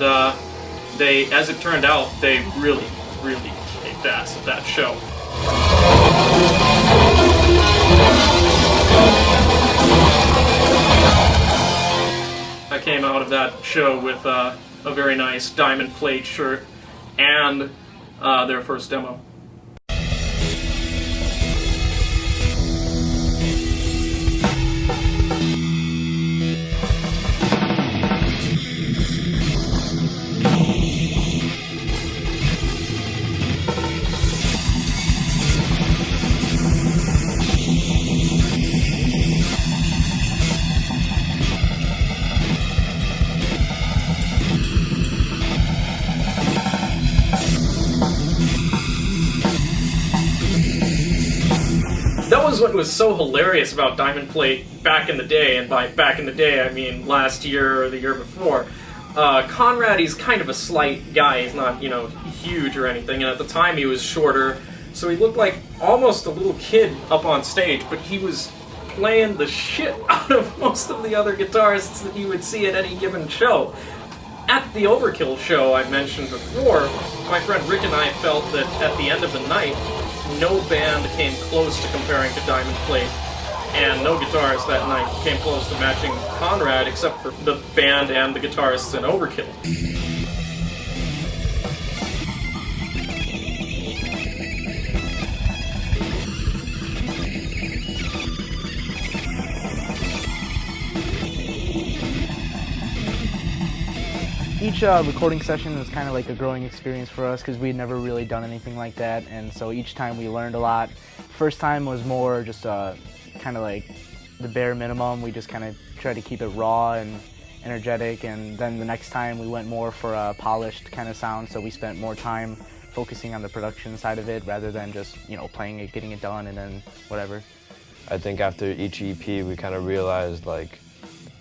and they, as it turned out, they really, really kicked ass at that show. I came out of that show with a very nice diamond plate shirt and their first demo. That was what was so hilarious about Diamond Plate back in the day, and by back in the day I mean last year or the year before. Conrad, he's kind of a slight guy, he's not, huge or anything, and at the time he was shorter, so he looked like almost a little kid up on stage, but he was playing the shit out of most of the other guitarists that you would see at any given show. At the Overkill show I mentioned before, my friend Rick and I felt that at the end of the night, no band came close to comparing to Diamond Plate, and no guitarist that night came close to matching Conrad except for the band and the guitarists in Overkill. Each recording session was kind of like a growing experience for us because we had never really done anything like that, and so each time we learned a lot. First time was more just kind of like the bare minimum. We just kind of tried to keep it raw and energetic, and then the next time we went more for a polished kind of sound, so we spent more time focusing on the production side of it rather than just, playing it, getting it done, and then whatever. I think after each EP we kind of realized like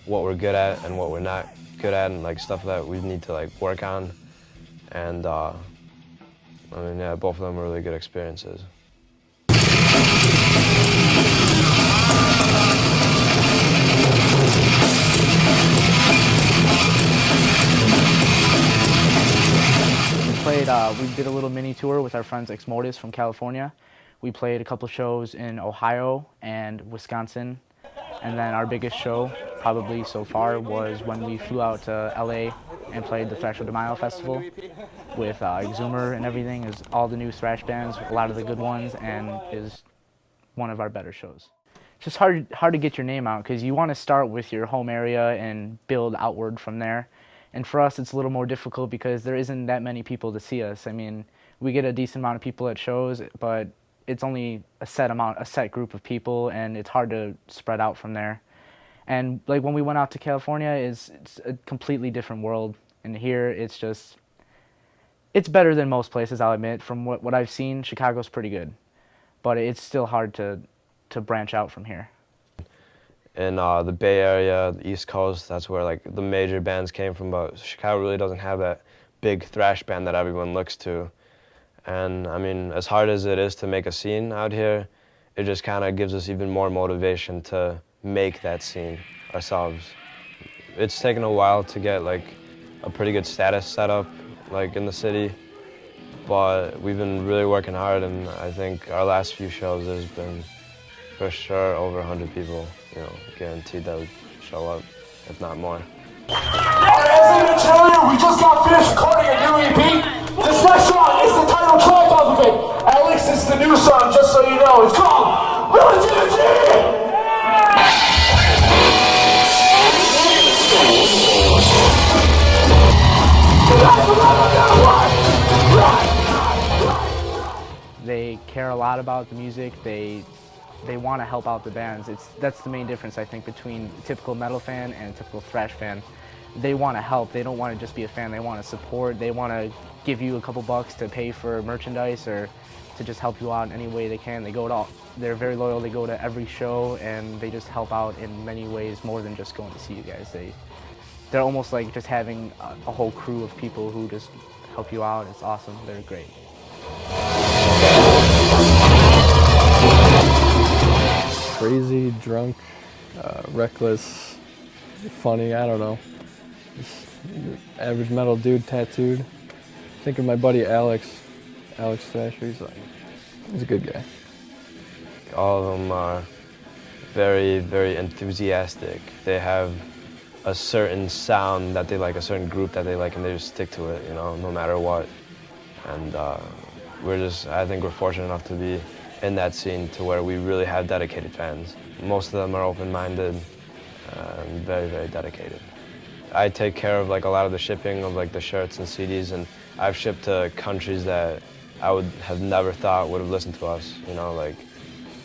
what we're good at and what we're not good at, and like stuff that we need to like work on, and both of them were really good experiences. We did a little mini tour with our friends Ex Mortis from California. We played a couple shows in Ohio and Wisconsin. And then our biggest show, probably so far, was when we flew out to LA and played the Thrash of the Mile Festival with Exhumer and everything. Is all the new thrash bands, a lot of the good ones, and is one of our better shows. It's just hard to get your name out because you want to start with your home area and build outward from there. And for us, it's a little more difficult because there isn't that many people to see us. I mean, we get a decent amount of people at shows, but it's only a set group of people, and it's hard to spread out from there. And like when we went out to California, it's a completely different world. And here, it's better than most places, I'll admit. From what I've seen, Chicago's pretty good, but it's still hard to branch out from here. In the Bay Area, the East Coast, that's where like the major bands came from, but Chicago really doesn't have that big thrash band that everyone looks to. And I mean, as hard as it is to make a scene out here, it just kind of gives us even more motivation to make that scene ourselves. It's taken a while to get like a pretty good status set up like in the city, but we've been really working hard, and I think our last few shows there's been for sure over 100 people, guaranteed that would show up, if not more. As I'm gonna tell you, we just got finished recording a new EP. This next song is the title track off of it. Alex, it's the new song, just so you know. It's called Militancy! They care a lot about the music. They want to help out the bands. That's the main difference, I think, between a typical metal fan and a typical thrash fan. They want to help. They don't want to just be a fan. They want to support. They want to give you a couple bucks to pay for merchandise or to just help you out in any way they can. They're very loyal. They go to every show, and they just help out in many ways more than just going to see you guys. They're almost like just having a whole crew of people who just help you out. It's awesome. They're great. Crazy, drunk, reckless, funny, I don't know. average metal dude tattooed. Think of my buddy Alex Thrasher. He's a good guy. All of them are very, very enthusiastic. They have a certain sound that they like, a certain group that they like, and they just stick to it, you know, no matter what. And I think we're fortunate enough to be in that scene to where we really have dedicated fans. Most of them are open-minded and very, very dedicated. I take care of like a lot of the shipping of like the shirts and CDs, and I've shipped to countries that I would have never thought would have listened to us. You know, like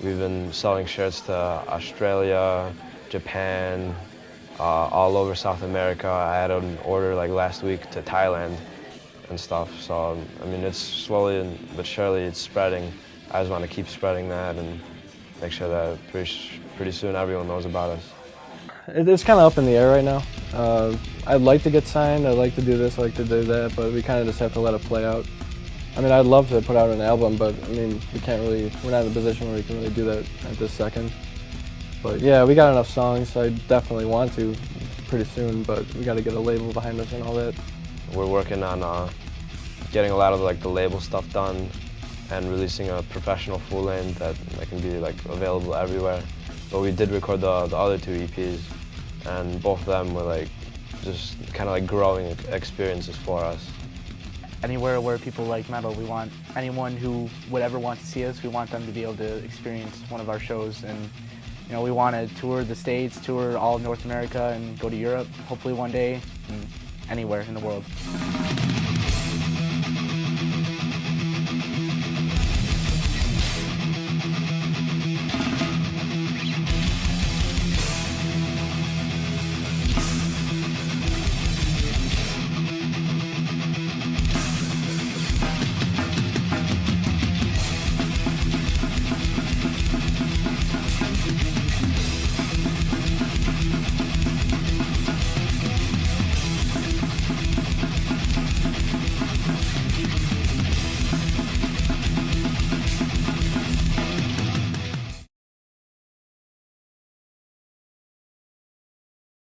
we've been selling shirts to Australia, Japan, all over South America. I had an order like last week to Thailand and stuff. So I mean, it's slowly but surely it's spreading. I just want to keep spreading that and make sure that pretty soon everyone knows about us. It's kind of up in the air right now. I'd like to get signed, I'd like to do this, I'd like to do that, but we kind of just have to let it play out. I mean, I'd love to put out an album, but I mean, we're not in a position where we can really do that at this second. But yeah, we got enough songs, I definitely want to pretty soon, but we got to get a label behind us and all that. We're working on getting a lot of like the label stuff done and releasing a professional full length that can be like available everywhere. But we did record the other 2 EPs, and both of them were like just kind of like growing experiences for us. Anywhere where people like metal, we want anyone who would ever want to see us, we want them to be able to experience one of our shows. And you know, we want to tour the States, tour all of North America, and go to Europe, hopefully one day, and anywhere in the world.